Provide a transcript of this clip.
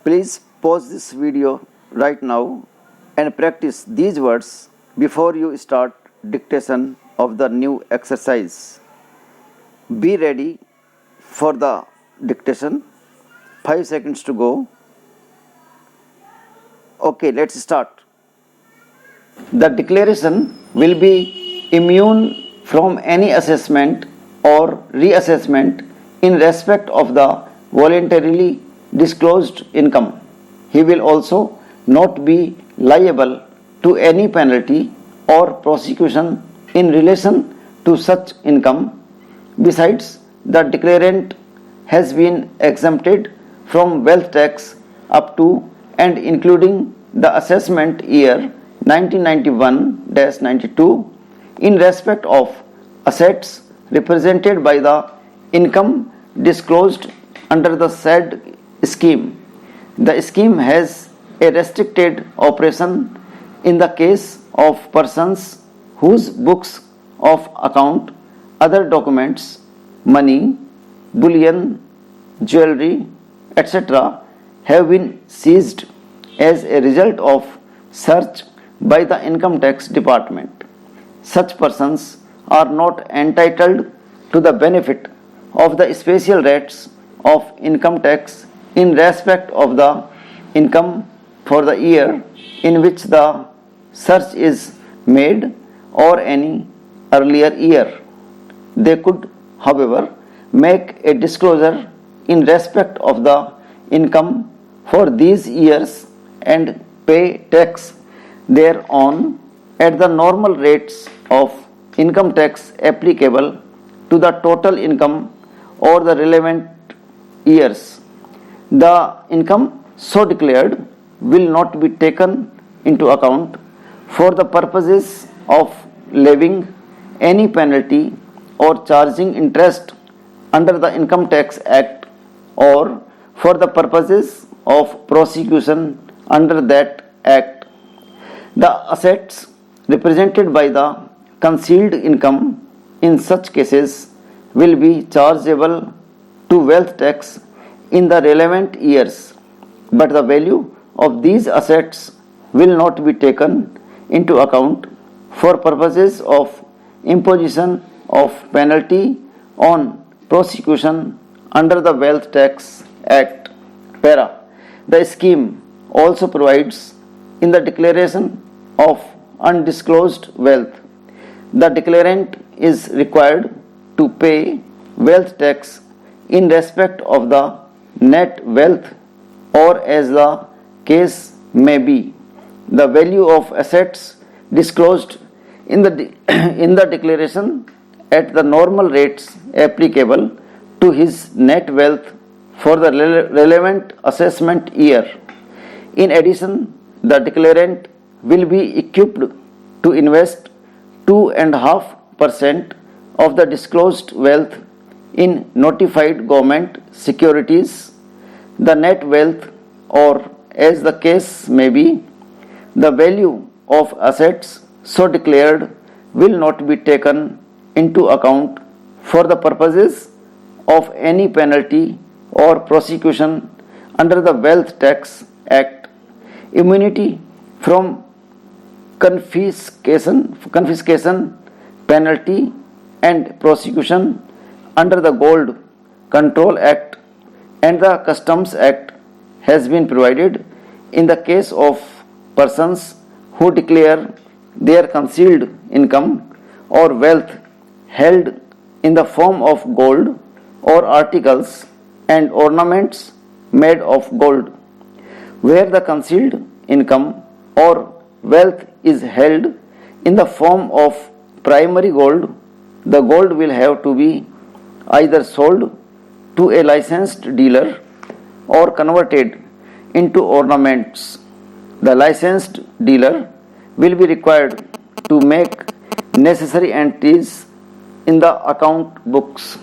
Please pause this video right now and practice these words before you start dictation of the new exercise. Be ready for the dictation. 5 seconds to go. Okay, let's start. The declaration will be immune from any assessment or reassessment in respect of the voluntarily disclosed income. He will also not be liable to any penalty or prosecution in relation to such income. Besides, the declarant has been exempted from wealth tax up to and including the assessment year 1991-92 in respect of assets represented by the income disclosed under the said scheme. The scheme has a restricted operation in the case of persons whose books of account, other documents, money, bullion, jewelry, etc. have been seized as a result of search by the income tax department. Such persons are not entitled to the benefit of the special rates of income tax in respect of the income for the year in which the search is made or any earlier year. They could, however, make a disclosure in respect of the income for these years and pay tax thereon at the normal rates of income tax applicable to the total income or the relevant years. The income so declared will not be taken into account for the purposes of levying any penalty or charging interest under the Income Tax Act or for the purposes of prosecution under that act. The assets represented by the concealed income in such cases will be chargeable to wealth tax in the relevant years, but the value of these assets will not be taken into account for purposes of imposition of penalty on prosecution under the Wealth Tax Act. Para. The scheme also provides in the declaration of undisclosed wealth. The declarant is required to pay wealth tax in respect of the net wealth or, as the case may be, the value of assets disclosed in the declaration at the normal rates applicable to his net wealth for the relevant assessment year. In addition, the declarant will be equipped to invest 2.5% of the disclosed wealth in notified government securities. The net wealth, or as the case may be, the value of assets so declared will not be taken into account for the purposes of any penalty or prosecution under the Wealth Tax Act. Immunity from confiscation, penalty and prosecution under the Gold Control Act and the Customs Act has been provided in the case of persons who declare their concealed income or wealth held in the form of gold or articles and ornaments made of gold. Where the concealed income or wealth is held in the form of primary gold, the gold will have to be either sold to a licensed dealer or converted into ornaments. The licensed dealer will be required to make necessary entries in the account books.